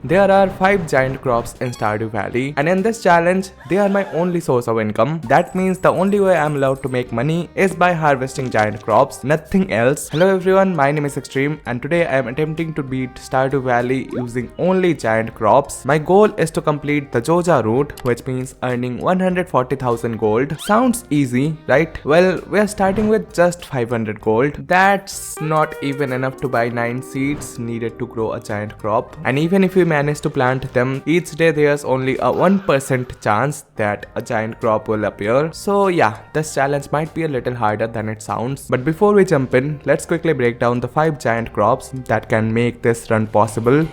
There are 5 giant crops in Stardew Valley, and in this challenge, they are my only source of income. That means the only way I'm allowed to make money is by harvesting giant crops, nothing else. Hello everyone, my name is Extreme, and today I am attempting to beat Stardew Valley using only giant crops. My goal is to complete the Joja route, which means earning 140,000 gold. Sounds easy, right? Well, we are starting with just 500 gold. That's not even enough to buy 9 seeds needed to grow a giant crop. And even if we manage to plant them, each day there's only a 1% chance that a giant crop will appear. So yeah, this challenge might be a little harder than it sounds. But before we jump in, let's quickly break down the 5 giant crops that can make this run possible.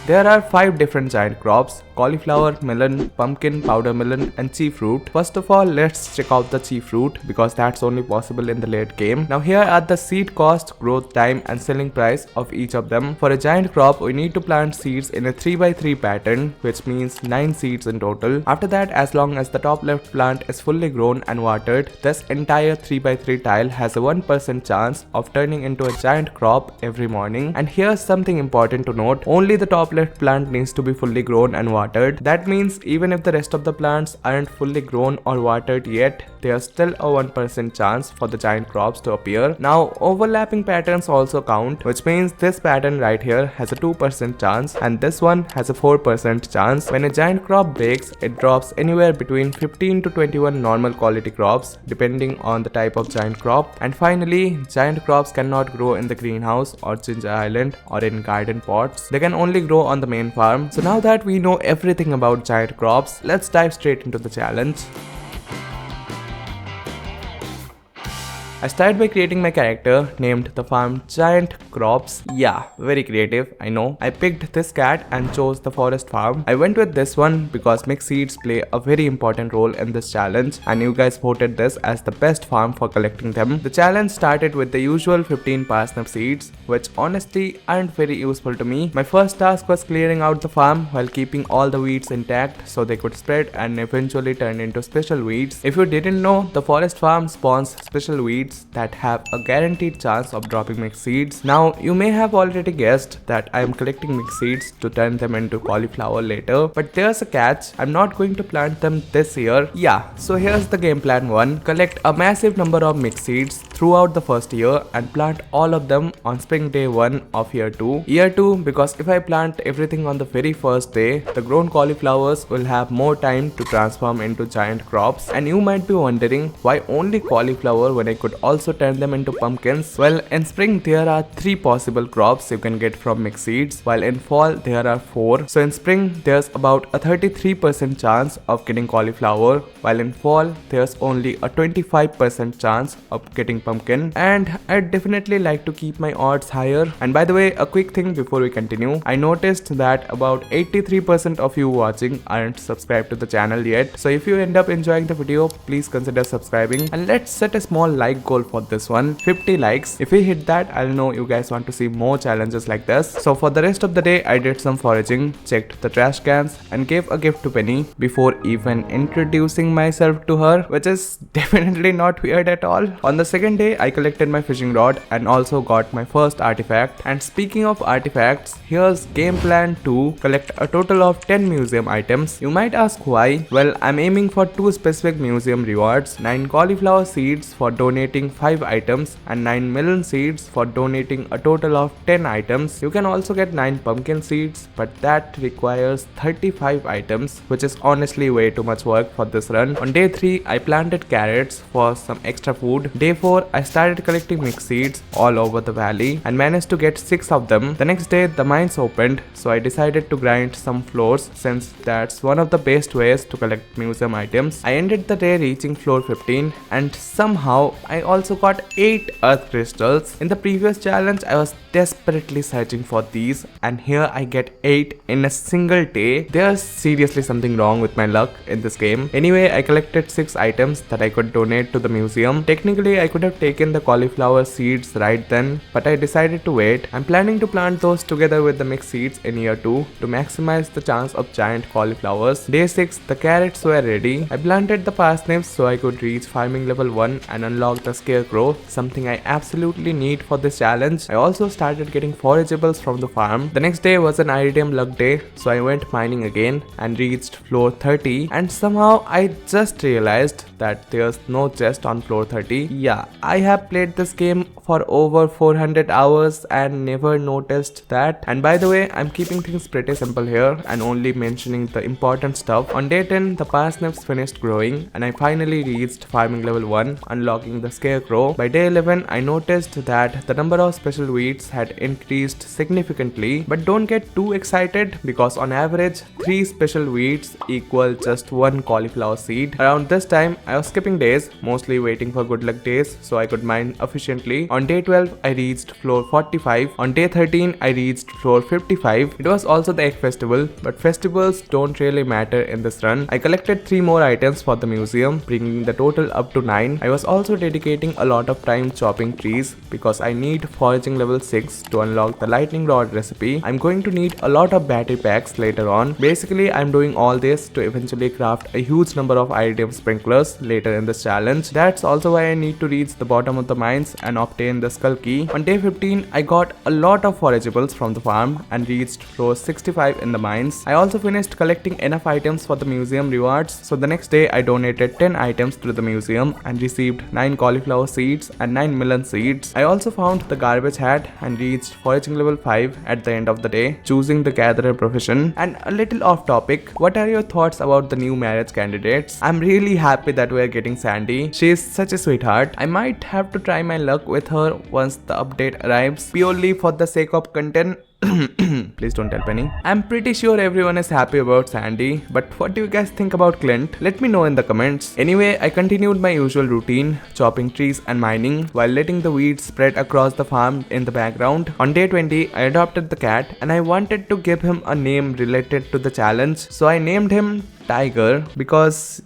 There are 5 different giant crops: cauliflower, melon, pumpkin, powder melon, and chia fruit. First of all, let's check out the chia fruit because that's only possible in the late game. Now here are the seed cost, growth time, and selling price of each of them. For a giant crop, we need to plant seeds in a 3x3 pattern, which means 9 seeds in total. After that, as long as the top left plant is fully grown and watered, this entire 3x3 tile has a 1% chance of turning into a giant crop every morning. And here's something important to note: only the top left plant needs to be fully grown and watered. That means even if the rest of the plants aren't fully grown or watered yet, there's still a 1% chance for the giant crops to appear. Now overlapping patterns also count, which means this pattern right here has a 2% chance and this one has a 4% chance. When a giant crop breaks, it drops anywhere between 15 to 21 normal quality crops depending on the type of giant crop. And finally, giant crops cannot grow in the greenhouse or ginger island or in garden pots. They can only grow on the main farm. So now that we know everything about giant crops, let's dive straight into the challenge. I started by creating my character named the farm Giant Crops. Yeah, very creative, I know. I picked this cat and chose the forest farm. I went with this one because mixed seeds play a very important role in this challenge and you guys voted this as the best farm for collecting them. The challenge started with the usual 15 parsnip seeds, which honestly aren't very useful to me. My first task was clearing out the farm while keeping all the weeds intact so they could spread and eventually turn into special weeds. If you didn't know, the forest farm spawns special weeds that have a guaranteed chance of dropping mixed seeds. Now you may have already guessed that I am collecting mixed seeds to turn them into cauliflower later, but there's a catch: I'm not going to plant them this year. Yeah, so here's the game plan 1. Collect a massive number of mixed seeds throughout the first year and plant all of them on spring day 1 of year 2. Year 2, because if I plant everything on the very first day, the grown cauliflowers will have more time to transform into giant crops. And you might be wondering, why only cauliflower when I could also turn them into pumpkins? Well, in spring there are 3 possible crops you can get from mixed seeds, while in fall there are 4. So in spring there's about a 33% chance of getting cauliflower, while in fall there's only a 25% chance of getting pumpkin, and I'd definitely like to keep my odds higher. And by the way, a quick thing before we continue, I noticed that about 83% of you watching aren't subscribed to the channel yet. So if you end up enjoying the video, please consider subscribing, and let's set a small like goal for this one: 50 likes. If we hit that, I'll know you guys want to see more challenges like this. So for the rest of the day, I did some foraging, checked the trash cans, and gave a gift to Penny before even introducing myself to her, which is definitely not weird at all. On the second day, I collected my fishing rod and also got my first artifact. And speaking of artifacts, here's game plan 2: collect a total of 10 museum items. You might ask why? Well, I'm aiming for 2 specific museum rewards: 9 cauliflower seeds for donating 5 items and 9 melon seeds for donating a total of 10 items. You can also get 9 pumpkin seeds, but that requires 35 items, which is honestly way too much work for this run. On day 3, I planted carrots for some extra food. Day 4, I started collecting mixed seeds all over the valley and managed to get 6 of them. The next day, the mines opened, so I decided to grind some floors since that's one of the best ways to collect museum items. I ended the day reaching floor 15 and somehow I also got 8 earth crystals. In the previous challenge, I was desperately searching for these and here I get 8 in a single day. There's seriously something wrong with my luck in this game. Anyway, I collected 6 items that I could donate to the museum. Technically, I could have taken the cauliflower seeds right then, but I decided to wait. I'm planning to plant those together with the mixed seeds in year 2 to maximize the chance of giant cauliflowers. Day 6, the carrots were ready. I planted the parsnips so I could reach farming level 1 and unlock the a scarecrow, something I absolutely need for this challenge. I also started getting forageables from the farm. The next day was an iridium luck day, so I went mining again and reached floor 30, and somehow I just realized that there's no chest on floor 30. Yeah, I have played this game for over 400 hours and never noticed that. And by the way, I'm keeping things pretty simple here and only mentioning the important stuff. On day 10, the parsnips finished growing and I finally reached farming level 1, unlocking the scarecrow. By day 11, I noticed that the number of special weeds had increased significantly, but don't get too excited because on average 3 special weeds equal just 1 cauliflower seed. Around this time, I was skipping days, mostly waiting for good luck days so I could mine efficiently. On day 12, I reached floor 45. On day 13, I reached floor 55. It was also the egg festival, but festivals don't really matter in this run. I collected 3 more items for the museum, bringing the total up to 9. I was also dedicating a lot of time chopping trees because I need foraging level 6 to unlock the lightning rod recipe. I'm going to need a lot of battery packs later on. Basically, I'm doing all this to eventually craft a huge number of iridium sprinklers later in this challenge. That's also why I need to reach the bottom of the mines and obtain the skull key. On day 15, I got a lot of forageables from the farm and reached floor 65 in the mines. I also finished collecting enough items for the museum rewards, so the next day I donated 10 items to the museum and received 9 cauliflower seeds and 9 melon seeds. I also found the garbage hat and reached foraging level 5 at the end of the day, choosing the gatherer profession. And a little off topic, what are your thoughts about the new marriage candidates? I'm really happy that we are getting Sandy. She is such a sweetheart. I might have to try my luck with her once the update arrives, purely for the sake of content. Please don't tell Penny. I'm pretty sure everyone is happy about Sandy, but what do you guys think about Clint? Let me know in the comments. Anyway, I continued my usual routine, chopping trees and mining while letting the weeds spread across the farm in the background. On day 20, I adopted the cat and I wanted to give him a name related to the challenge, so I named him Tiger because,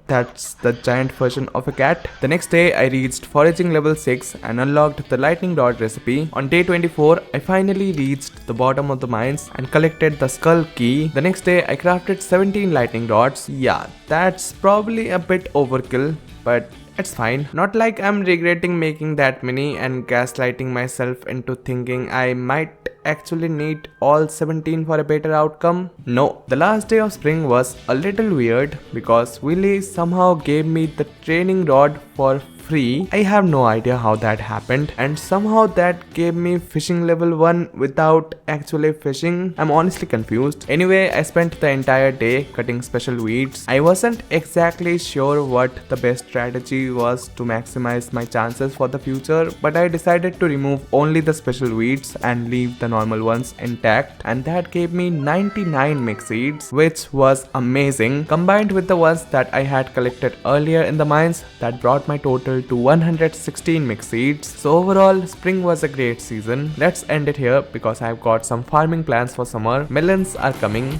that's the giant version of a cat. The next day, I reached foraging level 6 and unlocked the lightning rod recipe. On day 24, I finally reached the bottom of the mines and collected the skull key. The next day, I crafted 17 lightning rods. Yeah, that's probably a bit overkill, but it's fine. Not like I'm regretting making that many and gaslighting myself into thinking I might actually need all 17 for a better outcome. No, the last day of spring was a little weird because Willy somehow gave me the training rod for free. I have no idea how that happened, and somehow that gave me fishing level 1 without actually fishing. I'm honestly confused. Anyway, I spent the entire day cutting special weeds. I wasn't exactly sure what the best strategy was to maximize my chances for the future, but I decided to remove only the special weeds and leave the normal ones intact, and that gave me 99 mix seeds, which was amazing. Combined with the ones that I had collected earlier in the mines, that brought my total to 116 mix seeds. So overall, spring was a great season. Let's end it here because I've got some farming plans for summer. Melons are coming.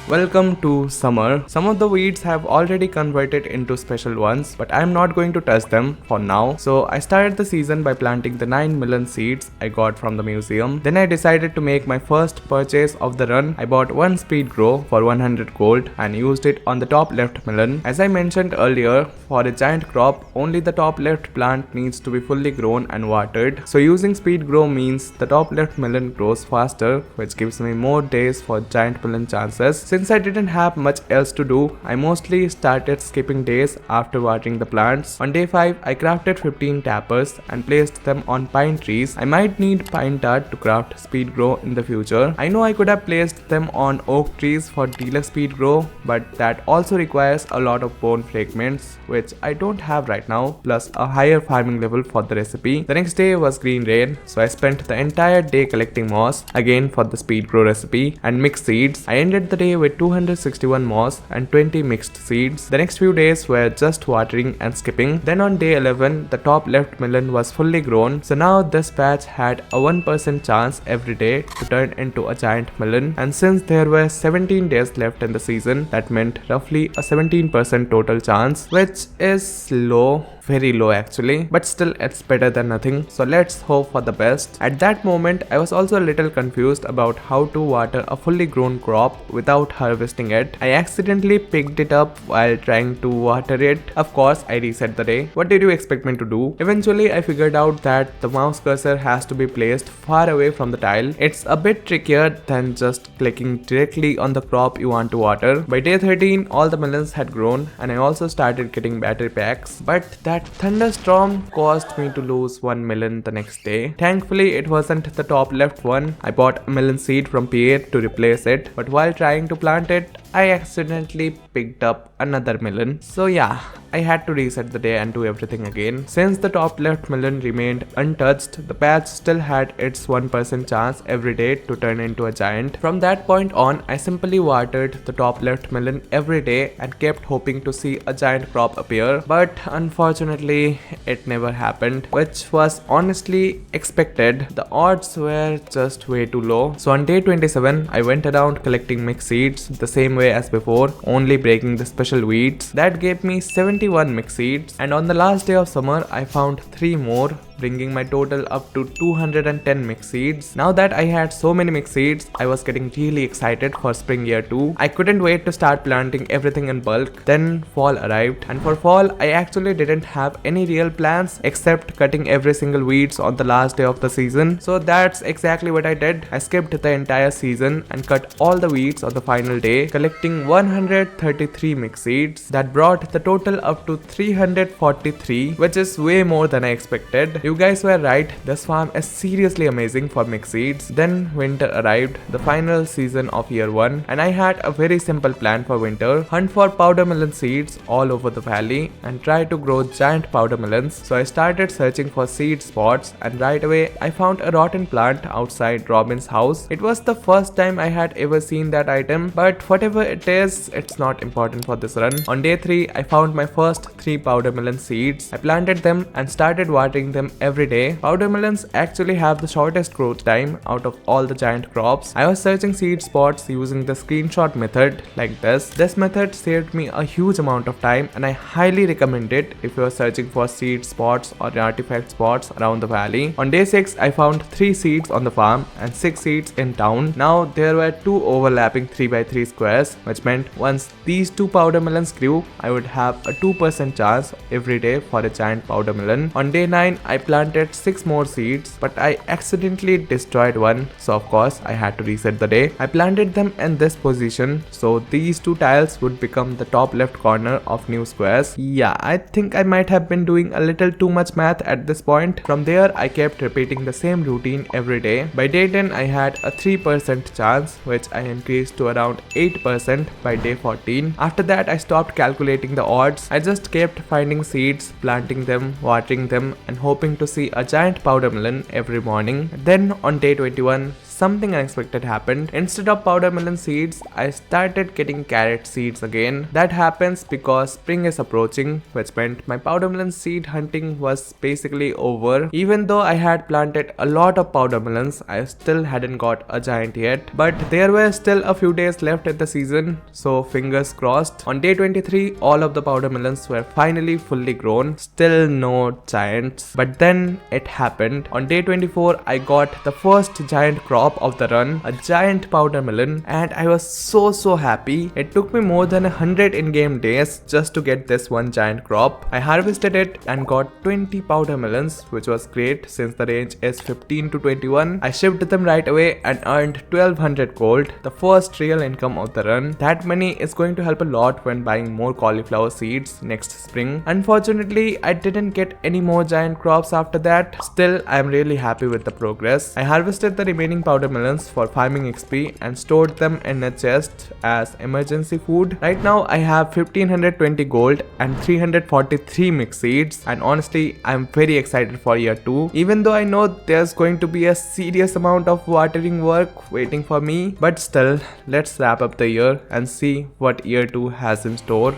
Welcome to summer. Some of the weeds have already converted into special ones, but I'm not going to touch them for now. So I started the season by planting the 9 melon seeds I got from the museum. Then I decided to make my first purchase of the run. I bought one speed grow for 100 gold and used it on the top left melon. As I mentioned earlier, for a giant crop, only the top left plant needs to be fully grown and watered. So using speed grow means the top left melon grows faster, which gives me more days for giant melon chances. Since I didn't have much else to do, I mostly started skipping days after watering the plants. On day 5, I crafted 15 tappers and placed them on pine trees. I might need pine tar to craft speed grow in the future. I know I could have placed them on oak trees for deluxe speed grow, but that also requires a lot of bone fragments, which I don't have right now, plus a higher farming level for the recipe. The next day was green rain, so I spent the entire day collecting moss, again for the speed grow recipe, and mixed seeds. I ended the day with 261 moss and 20 mixed seeds. The next few days were just watering and skipping. Then on day 11, the top left melon was fully grown, so now this patch had a 1% chance every day to turn into a giant melon, and since there were 17 days left in the season, that meant roughly a 17% total chance, which is low very low actually, but still it's better than nothing, so let's hope for the best. At that moment I was also a little confused about how to water a fully grown crop without harvesting it. I accidentally picked it up while trying to water it. Of course I reset the day. What did you expect me to do? Eventually I figured out that the mouse cursor has to be placed far away from the tile. It's a bit trickier than just clicking directly on the crop you want to water. By day 13 all the melons had grown and I also started getting battery packs, but that thunderstorm caused me to lose one melon the next day. Thankfully it wasn't the top left one. I bought a melon seed from Pierre to replace it, but while trying to plant it I accidentally picked up another melon. So yeah, I had to reset the day and do everything again. Since the top left melon remained untouched, the patch still had its 1% chance every day to turn into a giant. From that point on, I simply watered the top left melon every day and kept hoping to see a giant crop appear. But unfortunately, it never happened, which was honestly expected. The odds were just way too low. So on day 27, I went around collecting mixed seeds the same way as before, only breaking the special weeds. That gave me 71 mixed seeds, and on the last day of summer I found 3 more, bringing my total up to 210 mixed seeds. Now that I had so many mixed seeds, I was getting really excited for spring year 2. I couldn't wait to start planting everything in bulk. Then fall arrived, and for fall I actually didn't have any real plans except cutting every single weeds on the last day of the season. So that's exactly what I did. I skipped the entire season and cut all the weeds on the final day, collecting 133 mixed seeds. That brought the total up to 343, which is way more than I expected. You guys were right, this farm is seriously amazing for mixed seeds. Then winter arrived, the final season of year 1, and I had a very simple plan for winter. Hunt for powder melon seeds all over the valley and try to grow giant powder melons. So I started searching for seed spots, and right away I found a rotten plant outside Robin's house. It was the first time I had ever seen that item, but whatever it is, it's not important for this run. On day 3, I found my first 3 powder melon seeds. I planted them and started watering them every day. Powder melons actually have the shortest growth time out of all the giant crops. I was searching seed spots using the screenshot method like this. This method saved me a huge amount of time, and I highly recommend it if you are searching for seed spots or artifact spots around the valley. On day 6, I found 3 seeds on the farm and 6 seeds in town. Now there were 2 overlapping 3x3 squares, which meant once these 2 powder melons grew, I would have a 2% chance every day for a giant powder melon. On day 9, I planted 6 more seeds, but I accidentally destroyed one, so of course I had to reset the day. I planted them in this position, so these 2 tiles would become the top left corner of new squares. Yeah, I think I might have been doing a little too much math at this point. From there, I kept repeating the same routine every day. By day 10, I had a 3% chance, which I increased to around 8% by day 14. After that, I stopped calculating the odds. I just kept finding seeds, planting them, watering them, and hoping to see a giant powder melon every morning. Then on day 21, something unexpected happened. Instead of powder melon seeds, I started getting carrot seeds again. That happens because spring is approaching, which meant my powder melon seed hunting was basically over. Even though I had planted a lot of powder melons, I still hadn't got a giant yet. But there were still a few days left in the season, so fingers crossed. On day 23, all of the powder melons were finally fully grown. Still no giants. But then it happened. On day 24, I got the first giant crop of the run, a giant powder melon, and I was so happy. It took me more than 100 in-game days just to get this one giant crop. I harvested it and got 20 powder melons, which was great since the range is 15 to 21. I shipped them right away and earned 1200 gold, the first real income of the run. That money is going to help a lot when buying more cauliflower seeds next spring. Unfortunately, I didn't get any more giant crops after that. Still, I am really happy with the progress. I harvested the remaining powder melons for farming XP and stored them in a chest as emergency food. Right now I have 1520 gold and 343 mixed seeds, and honestly I'm very excited for year 2. Even though I know there's going to be a serious amount of watering work waiting for me, but still, let's wrap up the year and see what year 2 has in store.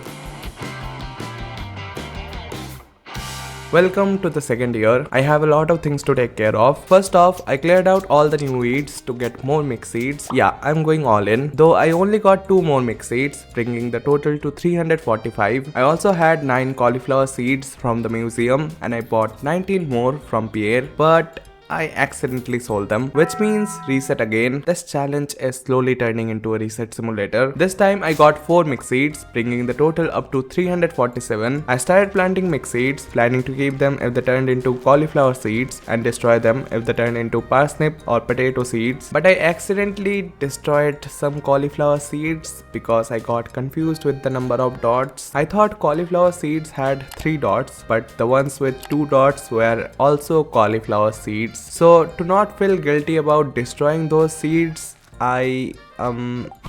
Welcome to the second year. I have a lot of things to take care of. First off, I cleared out all the new weeds to get more mix seeds. Yeah, I'm going all in. Though I only got 2 more mix seeds, bringing the total to 345. I also had 9 cauliflower seeds from the museum and I bought 19 more from Pierre, but I accidentally sold them, which means reset again. This challenge is slowly turning into a reset simulator. This time I got 4 mix seeds, bringing the total up to 347. I started planting mix seeds, planning to keep them if they turned into cauliflower seeds and destroy them if they turned into parsnip or potato seeds. But I accidentally destroyed some cauliflower seeds because I got confused with the number of dots. I thought cauliflower seeds had 3 dots, but the ones with 2 dots were also cauliflower seeds. So to not feel guilty about destroying those seeds, I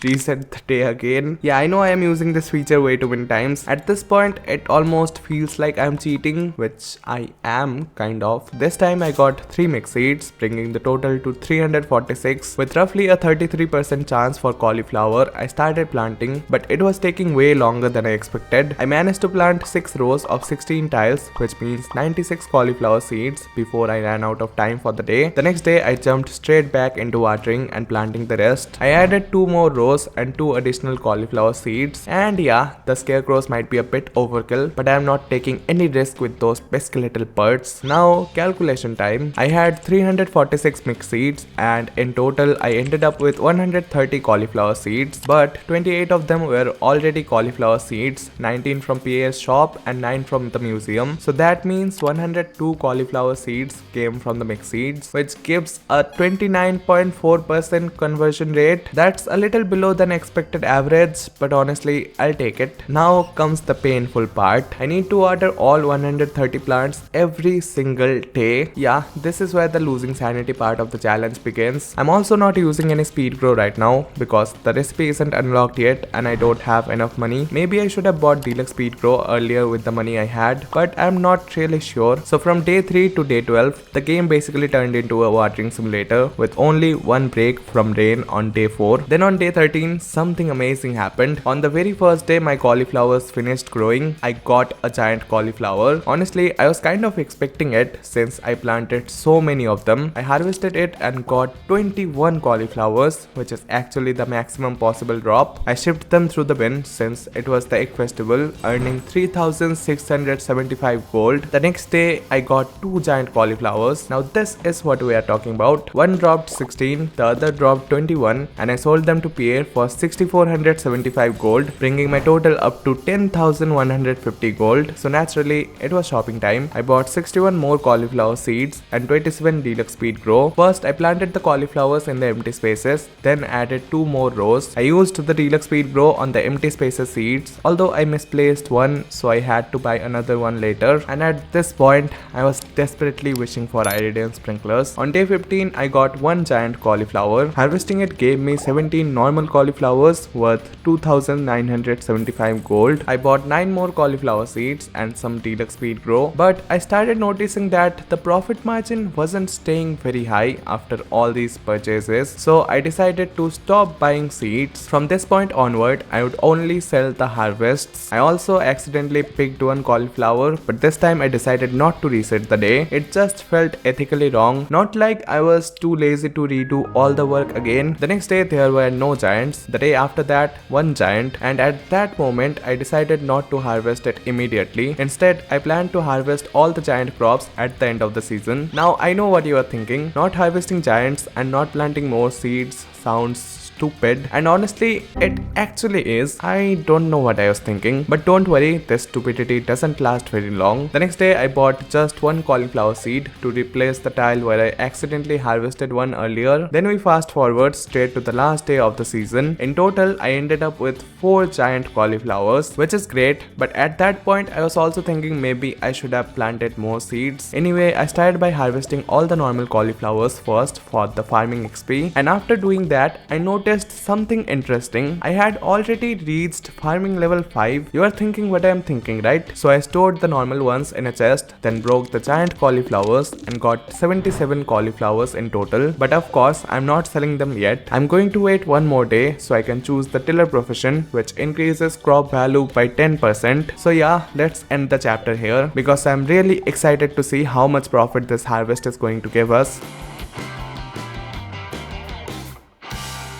reset the day again. Yeah, I know I am using this feature way too many times. At this point, it almost feels like I'm cheating, which I am kind of. This time I got 3 mix seeds, bringing the total to 346. With roughly a 33% chance for cauliflower, I started planting, but it was taking way longer than I expected. I managed to plant 6 rows of 16 tiles, which means 96 cauliflower seeds before I ran out of time for the day. The next day, I jumped straight back into watering and planting the rest. I added 2 more rows and 2 additional cauliflower seeds, and yeah, the scarecrows might be a bit overkill, but I am not taking any risk with those pesky little birds. Now calculation time. I had 346 mixed seeds and in total I ended up with 130 cauliflower seeds, but 28 of them were already cauliflower seeds, 19 from PA's shop and 9 from the museum. So that means 102 cauliflower seeds came from the mixed seeds, which gives a 29.4% conversion rate. That's a little below than expected average, but honestly, I'll take it. Now comes the painful part. I need to water all 130 plants every single day. Yeah, this is where the losing sanity part of the challenge begins. I'm also not using any speed grow right now because the recipe isn't unlocked yet and I don't have enough money. Maybe I should have bought deluxe speed grow earlier with the money I had, but I'm not really sure. So from day 3 to day 12, the game basically turned into a watering simulator with only one break from rain on day 4. Then on day 13, something amazing happened. On the very first day my cauliflowers finished growing, I got a giant cauliflower. Honestly, I was kind of expecting it since I planted so many of them. I harvested it and got 21 cauliflowers, which is actually the maximum possible drop. I shipped them through the bin since it was the egg festival, earning 3675 gold. The next day I got 2 giant cauliflowers. Now this is what we are talking about. One dropped 16, the other dropped 21, and I sold them to Pierre for 6475 gold, bringing my total up to 10,150 gold. So naturally, it was shopping time. I bought 61 more cauliflower seeds and 27 deluxe speed grow. First, I planted the cauliflowers in the empty spaces, then added 2 more rows. I used the deluxe speed grow on the empty spaces seeds, although I misplaced one, so I had to buy another one later. And at this point, I was desperately wishing for iridium sprinklers. On day 15, I got 1 giant cauliflower. Harvesting it gave me 17 normal cauliflowers worth 2,975 gold. I bought 9 more cauliflower seeds and some deluxe speed grow, but I started noticing that the profit margin wasn't staying very high after all these purchases, so I decided to stop buying seeds. From this point onward, I would only sell the harvests. I also accidentally picked 1 cauliflower, but this time I decided not to reset the day. It just felt ethically wrong, not like I was too lazy to redo all the work again. The next day there were no giants. The day after that, 1 giant, and at that moment I decided not to harvest it immediately. Instead, I planned to harvest all the giant crops at the end of the season. Now I know what you are thinking. Not harvesting giants and not planting more seeds sounds stupid, and honestly it actually is. I don't know what I was thinking, but don't worry, this stupidity doesn't last very long. The next day I bought just 1 cauliflower seed to replace the tile where I accidentally harvested one earlier. Then we fast forward straight to the last day of the season. In total I ended up with 4 giant cauliflowers, which is great, but at that point I was also thinking maybe I should have planted more seeds. Anyway, I started by harvesting all the normal cauliflowers first for the farming XP, and after doing that I noticed noticed something interesting. I had already reached farming level 5. You are thinking what I am thinking, right? So I stored the normal ones in a chest, then broke the giant cauliflowers and got 77 cauliflowers in total. But of course, I'm not selling them yet. I'm going to wait one more day so I can choose the tiller profession, which increases crop value by 10%. So yeah, let's end the chapter here because I'm really excited to see how much profit this harvest is going to give us.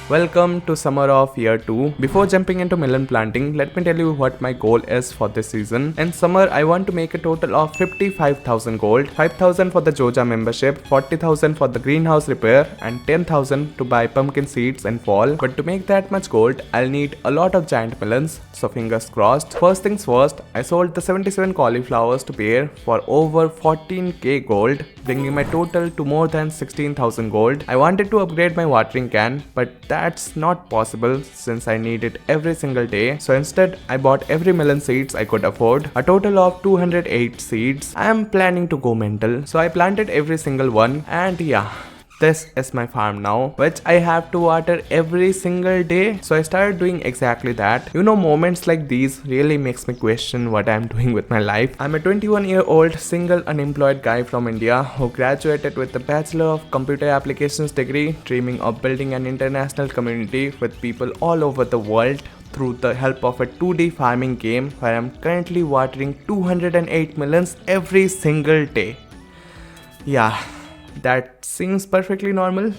Welcome to summer of year 2. Before jumping into melon planting, let me tell you what my goal is for this season. In summer, I want to make a total of 55,000 gold, 5,000 for the Joja membership, 40,000 for the greenhouse repair, and 10,000 to buy pumpkin seeds in fall. But to make that much gold, I'll need a lot of giant melons, so fingers crossed. First things first, I sold the 77 cauliflowers to Pear for over 14k gold, bringing my total to more than 16,000 gold. I wanted to upgrade my watering can, but that's not possible since I need it every single day. So instead, I bought every melon seeds I could afford, a total of 208 seeds. I am planning to go mental, so I planted every single one, and yeah, this is my farm now, which I have to water every single day. So I started doing exactly that. You know, moments like these really makes me question what I'm doing with my life. I'm a 21-year-old single unemployed guy from India who graduated with a Bachelor of Computer Applications degree, dreaming of building an international community with people all over the world through the help of a 2D farming game where I'm currently watering 208 melons every single day. Yeah, that seems perfectly normal.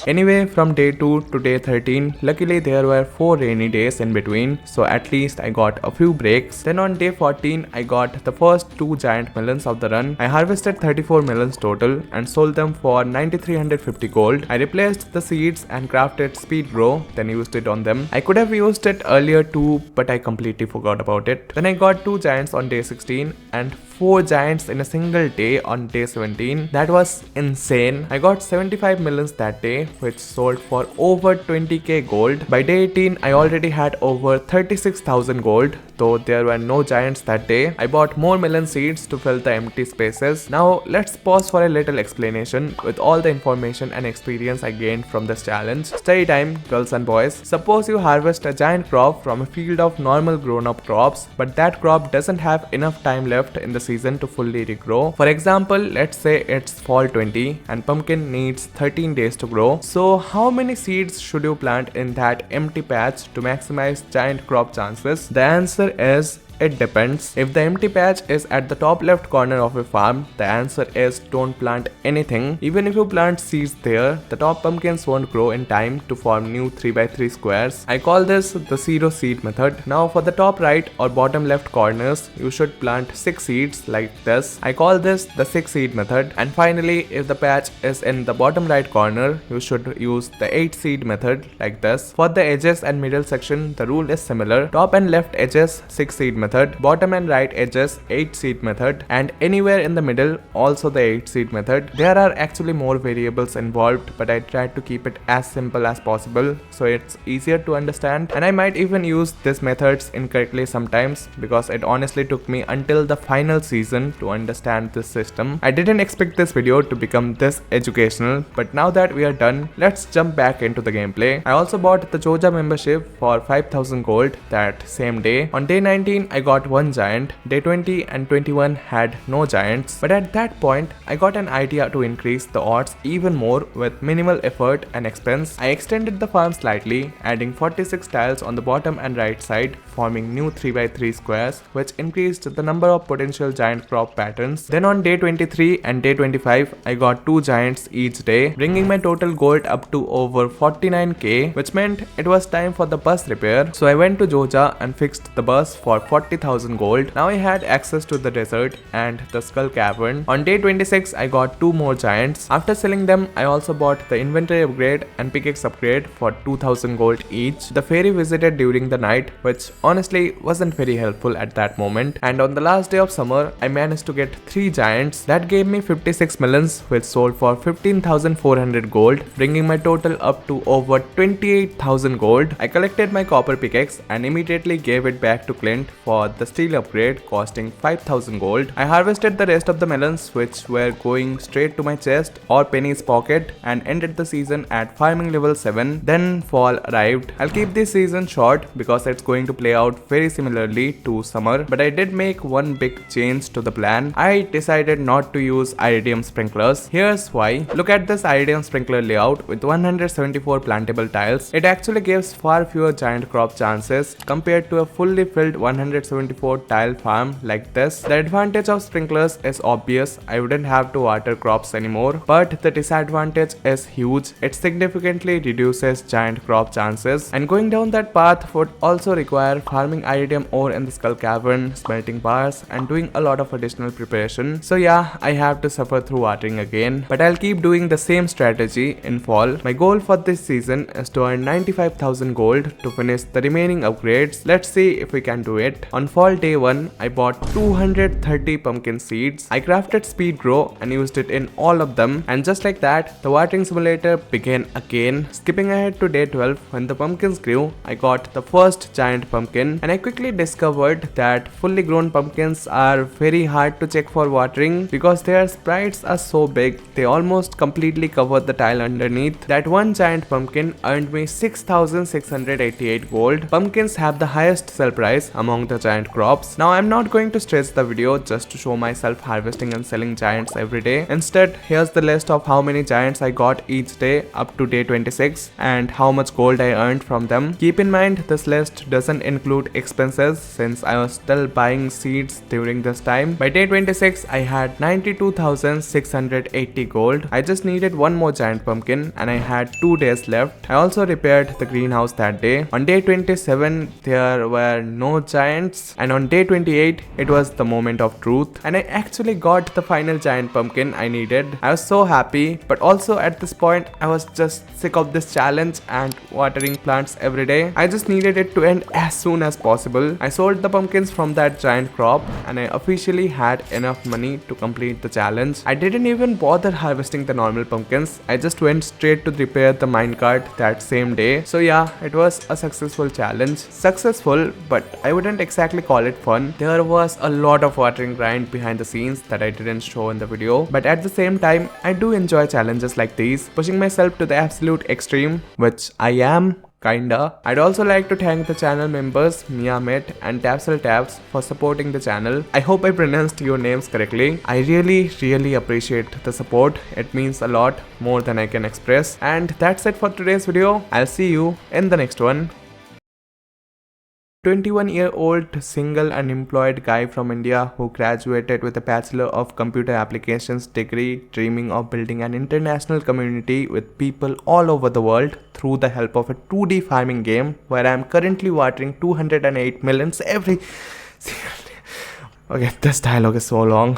Anyway, from day 2 to day 13, luckily there were 4 rainy days in between, so at least I got a few breaks. Then on day 14, I got the first 2 giant melons of the run. I harvested 34 melons total and sold them for 9350 gold. I replaced the seeds and crafted speed grow, then used it on them. I could have used it earlier too, but I completely forgot about it. Then I got 2 giants on day 16 and 4 giants in a single day on day 17. That was insane. I got 75 melons that day, which sold for over 20k gold. By day 18, I already had over 36,000 gold, though there were no giants that day. I bought more melon seeds to fill the empty spaces. Now let's pause for a little explanation with all the information and experience I gained from this challenge. Study time, girls and boys. Suppose you harvest a giant crop from a field of normal grown-up crops, but that crop doesn't have enough time left in the season to fully regrow. For example, let's say it's fall 20 and pumpkin needs 13 days to grow. So how many seeds should you plant in that empty patch to maximize giant crop chances? The answer is it depends. If the empty patch is at the top left corner of a farm, the answer is don't plant anything. Even if you plant seeds there, the top pumpkins won't grow in time to form new 3x3 squares. I call this the zero seed method. Now for the top right or bottom left corners, you should plant 6 seeds like this. I call this the 6 seed method. And finally, if the patch is in the bottom right corner, you should use the 8 seed method like this. For the edges and middle section, the rule is similar. Top and left edges 6 seed method, bottom and right edges 8 seed method, and anywhere in the middle also the 8 seed method. There are actually more variables involved, but I tried to keep it as simple as possible so it's easier to understand, and I might even use these methods incorrectly sometimes because it honestly took me until the final season to understand this system. I didn't expect this video to become this educational, but now that we are done, let's jump back into the gameplay. I also bought the Joja membership for 5,000 gold that same day. On day 19, I got 1 giant. Day 20 and 21 had no giants, but at that point I got an idea to increase the odds even more with minimal effort and expense. I extended the farm slightly, adding 46 tiles on the bottom and right side, forming new 3x3 squares, which increased the number of potential giant crop patterns. Then on day 23 and day 25, I got 2 giants each day, bringing my total gold up to over 49k, which meant it was time for the bus repair. So I went to Joja and fixed the bus for 40,000 gold. Now I had access to the desert and the skull cavern. On day 26, I got 2 more giants. After selling them, I also bought the inventory upgrade and pickaxe upgrade for 2,000 gold each. The fairy visited during the night, which honestly wasn't very helpful at that moment. And on the last day of summer, I managed to get 3 giants. That gave me 56 melons, which sold for 15,400 gold, bringing my total up to over 28,000 gold. I collected my copper pickaxe and immediately gave it back to Clint for for the steel upgrade costing 5000 gold. I harvested the rest of the melons which were going straight to my chest or Penny's pocket and ended the season at farming level 7. Then fall arrived. I'll keep this season short because it's going to play out very similarly to summer, but I did make one big change to the plan. I decided not to use iridium sprinklers. Here's why. Look at this iridium sprinkler layout with 174 plantable tiles. It actually gives far fewer giant crop chances compared to a fully filled 174 tile farm like this. The advantage of sprinklers is obvious. I wouldn't have to water crops anymore, but the disadvantage is huge. It significantly reduces giant crop chances, and going down that path would also require farming iridium ore in the skull cavern, smelting bars, and doing a lot of additional preparation. So yeah, I have to suffer through watering again, but I'll keep doing the same strategy in fall. My goal for this season is to earn 95,000 gold to finish the remaining upgrades. Let's see if we can do it. On fall day 1, I bought 230 pumpkin seeds. I crafted speed grow and used it in all of them, and just like that, the watering simulator began again. Skipping ahead to day 12, when the pumpkins grew, I got the first giant pumpkin, and I quickly discovered that fully grown pumpkins are very hard to check for watering because their sprites are so big, they almost completely cover the tile underneath. That one giant pumpkin earned me 6,688 gold. Pumpkins have the highest sell price among the giant crops. Now I'm not going to stretch the video just to show myself harvesting and selling giants every day. Instead, here's the list of how many giants I got each day up to day 26 and how much gold I earned from them. Keep in mind, this list doesn't include expenses since I was still buying seeds during this time. By day 26, I had 92,680 gold. I just needed one more giant pumpkin and I had 2 days left. I also repaired the greenhouse that day. On day 27, there were no giants, and on day 28, it was the moment of truth, and I actually got the final giant pumpkin I needed. I was so happy, but also at this point, I was just sick of this challenge and watering plants every day. I just needed it to end as soon as possible. I sold the pumpkins from that giant crop and I officially had enough money to complete the challenge. I didn't even bother harvesting the normal pumpkins. I just went straight to repair the minecart that same day. So yeah, it was a successful challenge. Successful, but I wouldn't exactly call it fun. There was a lot of watering grind behind the scenes that I didn't show in the video, but at the same time, I do enjoy challenges like these, pushing myself to the absolute extreme, which I am. Kinda. I'd also like to thank the channel members Miamet and Tapsel Tabs for supporting the channel. I hope I pronounced your names correctly. I really appreciate the support. It means a lot more than I can express. And that's it for today's video. I'll see you in the next one. 21-year-old single unemployed guy from India who graduated with a Bachelor of Computer Applications degree, dreaming of building an international community with people all over the world through the help of a 2D farming game where I am currently watering 208 millions every... Okay, this dialogue is so long.